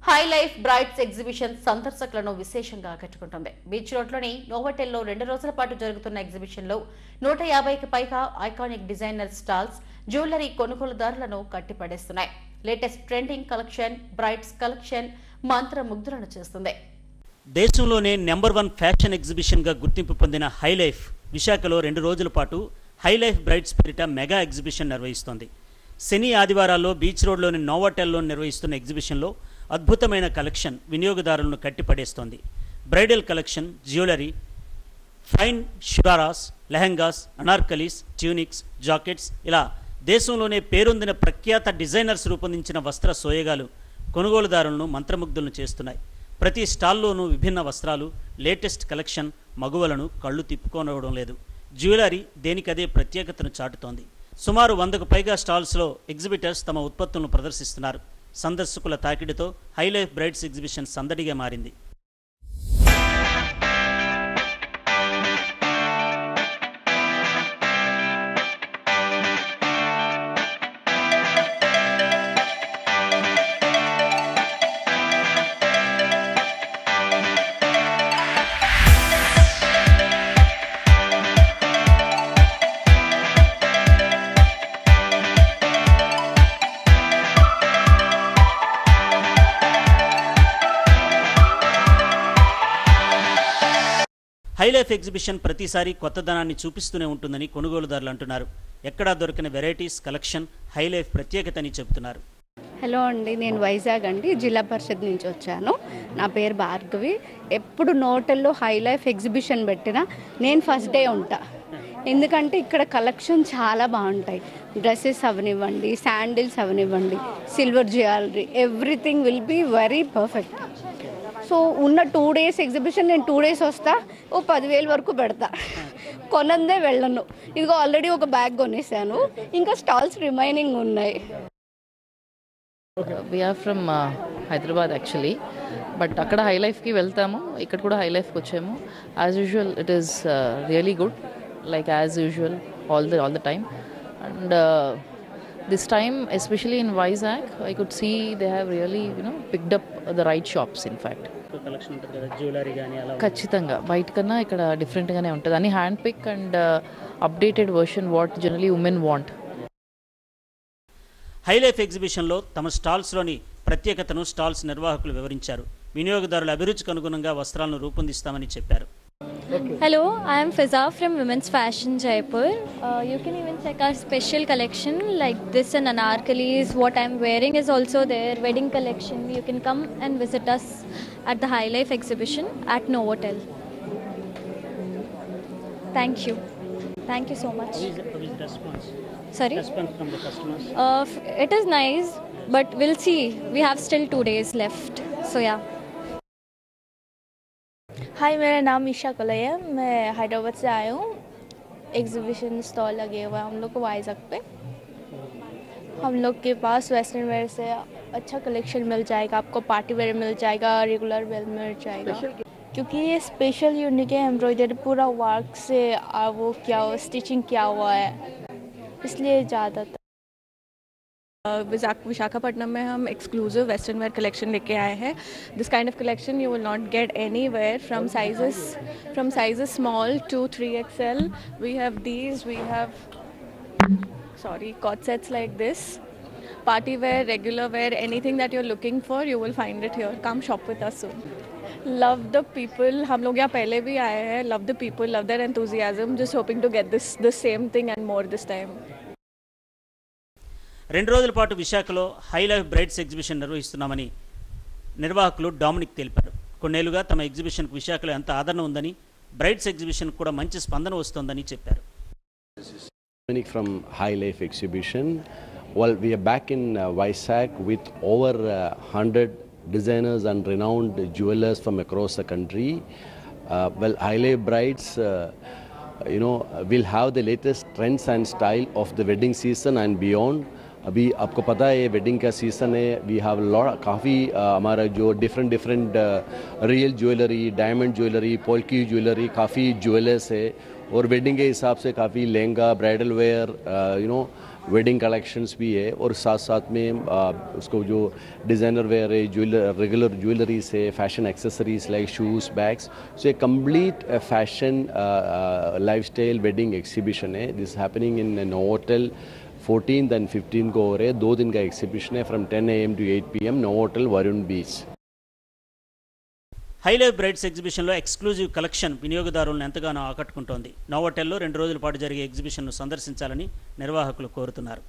High life brides exhibition సందర్శకులను విశేషంగా ఆకట్టుకుంటుంది. Beach రోడ్లోని నోవోటెల్లో 2 రోజుల పాటు జరుగుతున్న ఎగ్జిబిషన్లో 150కి పైగా ఐకానిక్ డిజైనర్ స్టాల్స్ జ్యువెలరీ కొనుగోలుదారులను కట్టిపడేస్తున్నాయి. Latest trending collection brides collection మంత్రముగ్ధులను చేస్తుంది. దేశంలోనే నంబర్ 1 ఫ్యాషన్ ఎగ్జిబిషన్గా గుర్తింపు పొందిన హై లైఫ్ విశాఖలో 2 రోజుల పాటు హై లైఫ్ బ్రైడ్స్ పేరిట మెగా ఎగ్జిబిషన్ నిర్వహిస్తోంది. శని ఆదివారాల్లో బీచ్ రోడ్లోని నోవోటెల్లో నిర్వహిస్తున్న ఎగ్జిబిషన్లో అద్భుతమైన కలెక్షన్ వినియోగదారులను కట్టిపడేస్తోంది. Bridal collection, jewellery, fine shararas, lehengas, anarkalis, tunics, jackets ఇలా దేశంలోనే పేరొందిన ప్రఖ్యాత డిజైనర్స్ రూపొందించిన వస్త్ర సోయగాలు కొనుగోలుదారులను మంత్రముగ్ధులను చేస్తున్నాయి. ప్రతి స్టాల్లోనూ విభిన్న వస్త్రాలు, లేటెస్ట్ కలెక్షన్ మగువలను కళ్ళు తిప్పుకోనవడం లేదు. జ్యువెలరీ దేనికదే ప్రత్యేకతను చాటుతోంది. సుమారు 100కు పైగా స్టాల్స్లో ఎగ్జిబిటర్స్ తమ ఉత్పత్తులను ప్రదర్శిస్తున్నారు. సందర్శకుల తాకిడితో హై లైఫ్ బ్రైడ్స్ ఎగ్జిబిషన్ సందడిగా మారింది. హై లైఫ్ ఎగ్జిబిషన్ ప్రతిసారి కొత్తదనాన్ని చూపిస్తూనే ఉంటుందని కొనుగోలుదారులు అంటున్నారు. ఎక్కడా దొరికిన వెరైటీస్ కలెక్షన్ హై లైఫ్ ప్రత్యేకత అని చెబుతున్నారు. హలో అండి, నేను వైజాగ్ అండి జిల్లా పరిషత్ నుంచి వచ్చాను. నా పేరు భార్గవి. ఎప్పుడు నోటెల్లో హై లైఫ్ ఎగ్జిబిషన్ పెట్టినా నేను ఫస్ట్ డే ఉంటా. ఎందుకంటే ఇక్కడ కలెక్షన్ చాలా బాగుంటాయి. డ్రెస్సెస్ అవనివ్వండి, శాండిల్స్ అవనివ్వండి, silver jewellery, everything will be very perfect. So ఉన్న 2 days ఎగ్జిబిషన్ నేను 2 days వస్తా, ఓ 10,000 వరకు పెడతా. కొనందే వెళ్ళను. ఇదిగో ఆల్రెడీ ఒక బ్యాగ్ కొనేసాను, ఇంకా స్టాల్స్ రిమైనింగ్ ఉన్నాయి. We are from Hyderabad actually, but akkada high life ki veltamu, ikkada kuda high life ki vachamu. As usual it is really good, like as usual all the time. And this time especially in Vizag I could see they have really picked up the right shops. In fact collection ఉంటుంది కదా, jewellery కానీ అలా ఖచ్చితంగా బయట కన్నా ఇక్కడ డిఫరెంట్గానే ఉంటుంది. అని hand pick and updated version what generally women want. High life ఎగ్జిబిషన్లో తమ స్టాల్స్లోని ప్రత్యేకతను స్టాల్స్ నిర్వాహకులు వివరించారు. వినియోగదారుల అభిరుచికి అనుగుణంగా వస్త్రాలను రూపొందిస్తామని చెప్పారు. Hello, I am Fiza from Women's Fashion Jaipur. You can even check our special collection like this and anarkalis. What I am wearing is also there. Wedding collection. You can come and visit us at the High Life exhibition at Novotel. Thank you. Thank you so much. How is response? Sorry? Response from the customers? It is nice, but we'll see. We have still 2 days left. So yeah. हाय, मेरा नाम ईशा कलई है. मैं हैदराबाद से आया हूँ. Exhibition stall लगे हुए हैं हम लोग को वाइजग पे. हम लोग के पास वेस्टर्न वेयर से अच्छा कलेक्शन मिल जाएगा. आपको पार्टी वेयर मिल जाएगा, रेगुलर वेयर मिल जाएगा. क्योंकि ये स्पेशल यूनिक है. एम्ब्रॉयडरी पूरा वर्क से वो क्या हुआ, स्टिचिंग किया हुआ है, इसलिए ज़्यादातर. विशाखापट्टनम में हम एक्सक्लूसिव वेस्टर्न वेयर कलेक्शन लेके आए हैं. This kind of collection you will not gate anywhere. From sizes small to 3XL. We have these. We have cot sets like this. Party wear, regular wear, anything that you're looking for, you will find it here. Come shop with us soon. Love the people. हम लोग यहाँ पहले भी आए हैं. Love the people, love their enthusiasm. Just hoping to get the same thing and more this time. 2 రోజుల పాటు విశాఖలో హై లైఫ్ బ్రైడ్స్ ఎగ్జిబిషన్ నిర్వహిస్తున్నామని నిర్వాహకులు డామినిక్ తెలిపారు. కొన్నేళ్లుగా తమ ఎగ్జిబిషన్కు విశాఖలో ఎంత ఆదరణ ఉందని, బ్రైడ్స్ ఎగ్జిబిషన్ కూడా మంచి స్పందన వస్తోందని చెప్పారు. Dominic from High Life Exhibition. Well, we are back in Vizag with over 100 designers and renowned jewelers from across the country. High Life Brides will have the latest trends and style of the wedding season and beyond. अभी आपको पता है ये wedding का season है. We have lot काफ़ी हमारा जो different real jewellery, diamond jewellery, polki jewellery, काफ़ी ज्वेलर्स है. और वेडिंग के हिसाब से काफ़ी lehenga, bridal wear, wedding collections भी है और साथ साथ में उसको जो डिज़ाइनर वेयर है, रेगुलर ज्वेलरीज है, fashion accessories like shoes, bags, so a complete fashion lifestyle wedding exhibition है. This happening in Novotel 14th and 15th को हो रहे 2 दिन का एग्जीबिशन है from 10 AM to 8 PM Novotel Varun beach. High life brides ఎగ్జిబిషన్లో ఎక్స్క్లూజివ్ కలెక్షన్ వినియోగదారులను ఎంతగానో ఆకట్టుకుంటోంది. నోవోటెల్లో 2 రోజుల పాటు జరిగే ఎగ్జిబిషన్ను సందర్శించాలని నిర్వాహకులు కోరుతున్నారు.